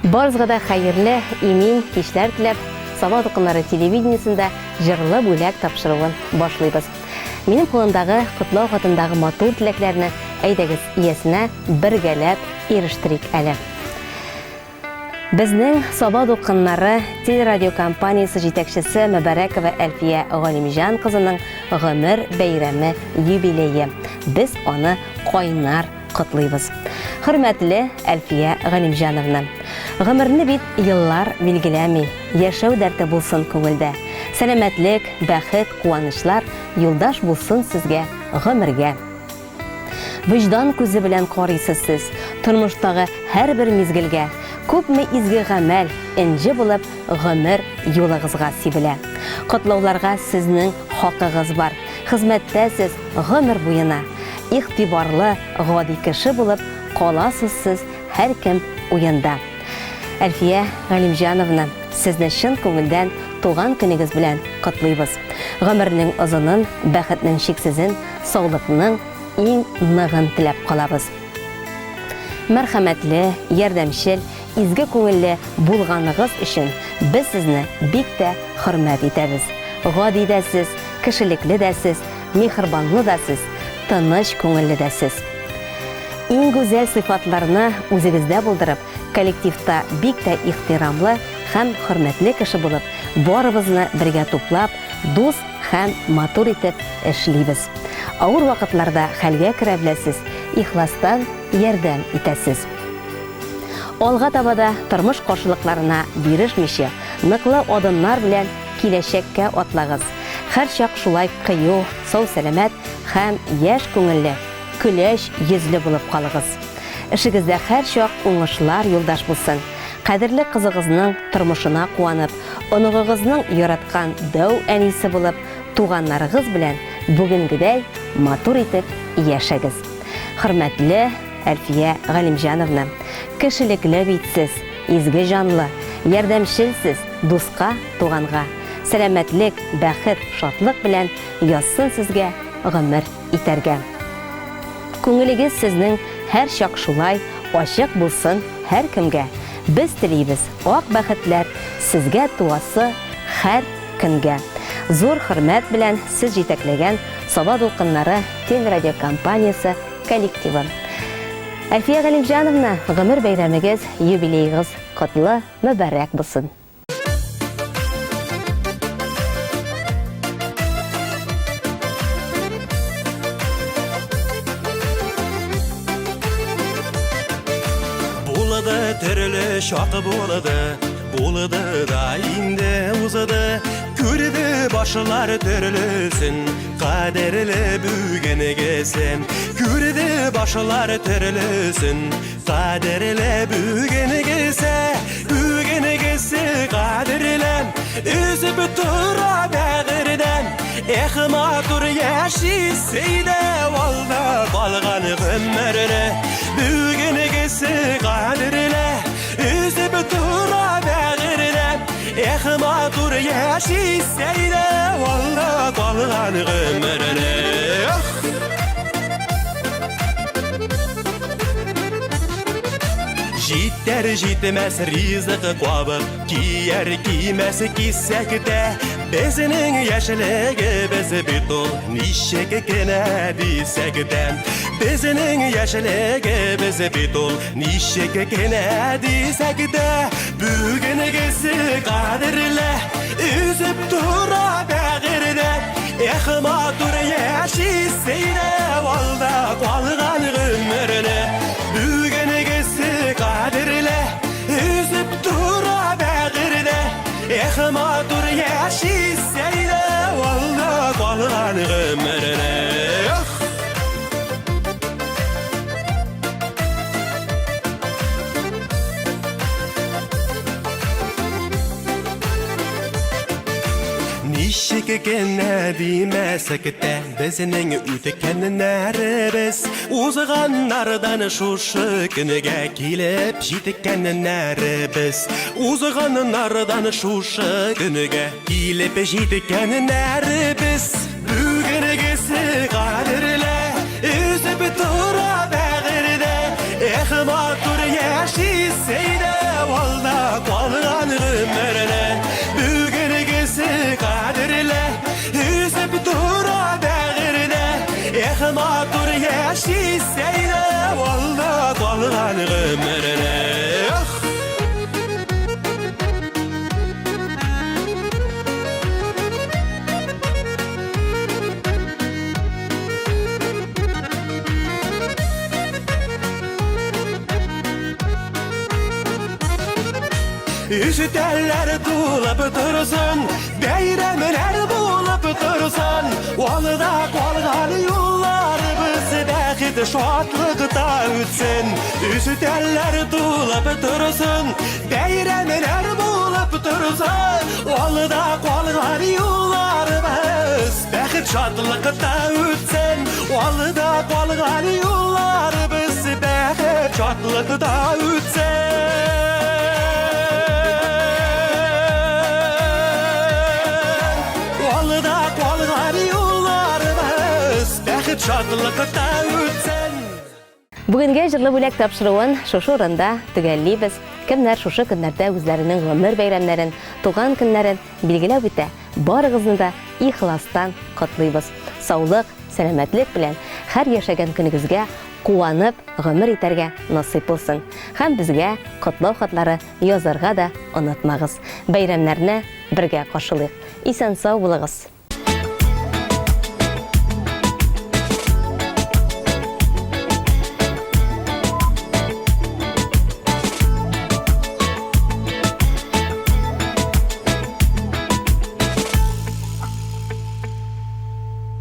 Барызга да хәерле, имин кичләр теләп, Сабах доканнары телевидениесендә җырлы бүләк тапшыруын башлыйбыз. Минем кулымдагы котлау хатындагы матур теләкләрне әйдәгез иясенә бергәләп ирештерик әле. Безнең Сабах доканнары телерадиокомпаниясе җитәкчесе Мәбәрәкова Әлфия Галимҗан кызының гомер бәйрәме юбилее. Без аны кайнар котлыйбыз. Хөрмәтле Әлфия Галимҗановна, гомерне бит еллар билгеләми, яшәү дәрте булсын күңелдә. Сәламәтлек, бәхет, куанычлар юлдаш булсын сезгә гомергә. Вөҗдан күзе белән карыйсыз сез тормыштагы һәрбер мизгелгә. Күпме изге гамәл, энҗе булып гомер юлыгызга сибелә. Котлауларга сезнең хакыгыз бар. Хезмәттә сез гомер буена. Игътибарлы, гади кеше булып каласыз сез һәр кем уенда. Әлфия Галимҗановна, сезне чын күңелдән туган көнегез белән котлыйбыз. Гомернең озынын, бәхетнең чиксезен, саулыкның иң ныгын теләп калабыз. Мәрхәмәтле, ярдәмчел, изге күңелле булганыгыз өчен без сезне бик тә хөрмәт итәбез. Гади дә сез, кешелекле дә сез, мехрибанлы да сез, тыныч күңелле дә сез. Иң гүзәл сыйфатларны үзегездә булдырып, коллективта бик тә ихтирамлы һәм хөрмәтле кеше булып, барыбызны бергә туплап, дус һәм матур итеп эшлибез. Авыр вакытларда хәлгә керә беләсез, ихластан ярдәм итәсез. Алга табада тормыш каршылыкларына бирешмичә, ныклы адымнар белән киләчәккә атлагыз. Һәр чак шулай кыю, сау сәламәт һәм яшь күңелле, көләч йөзле булып калыгыз. Эшегездә һәр чак уңышлар юлдаш булсын. Кадерле кызыгызның тормышына куанып, оныгыгызның яраткан дәү әнисе булып, туганнарыгыз белән бүгенгедәй матур итеп яшәгез. Хөрмәтле Әлфия Галимҗановна, кешелекле битсез, изге җанлы, ярдәмчелсез дуска, туганга. Сәламәтлек, бәхет, шатлык белән язсын сезгә гомер итәргә. Күңелегез сезнең һәр чак шулай ачык булсын һәр кемгә. Без телибез ак бәхетләр сезгә туасы һәр көнгә. Зур хөрмәт белән сез җитәкләгән Сабах дулкыннары телерадиокомпаниясе коллективы. Әлфия Галимҗановна, гомер бәйрәмегез, юбилейгыз котлы, мөбарәк булсын. Булады төрле шақы булады да инде узады. Күрді башылар төрлесін, қадерлі бүгенегесен. Күрді башылар төрлесін, қадерлі бүгенегесе. Бүгенегесе қадерлен, үзіп тұра бәғірден. Матур яшисейді, алда балған ғымырны. Бүгенегесе қадерлі, үзіп тұра бәғірден. Матур яшисейді, алда балған ғымырны. Життер житмәс ризықы қуабы, кияр кимәс кисәкті. Безінің яшілігі бізі бітол, нишек кені дисәкті. Безінің яшілігі бізі бітол, нишек кені дисәкті. Бүгінігісі қадірлі, үзіп тұра бәғірді. Матур яшисейді, алда қалған ғымырны. Бүгінігісі қадірлі, үзіп тұра бәғірді. Матур яшисейді, алда қалған ғымырны. Нишек кені демәсәкті, біздің өткеннәрібіз. Узғаннардан шушы күніге келіп жеткеннәрібіз. Узғаннардан шушы күніге келіп жеткеннәрібіз. Бүгінігісі қадірлі, үзіп тұра бәғірді. Матур яшисейді, Valda qalğan ömrüne Bugünkisi qadirle Üzüp dura bəğirine Matur yaşayseyle Valda qalğan ömrüne Üstələr tulub dursun, bəyramlar bulub dursun. Valda qalğan yollarımız bəxt şadlıqda ötsin. Üstələr tulub dursun, bəyramlar bulub dursun. Valda qalğan yollarımız bəxt şadlıqda ötsin. Valda qalğan yollarımız bəxt şadlıqda ötsin. Бүгінге жырлы бүләк тапшыруын шушы урында төгәллибез. Кемнәр шушы көннәрдә үзләренең гомер бәйрәмнәрен, туган көннәрен билгеләп үтә. Барыгызны да ихластан котлыйбыз. Саулык, сәламәтлек белән һәр яшәгән көнегезгә куанып гомер итәргә насыйп булсын. Һәм безгә котлау хатлары язарга да онытмагыз. Бәйрәмнәрне бергә кашылыйк. Исән сау булыгыз.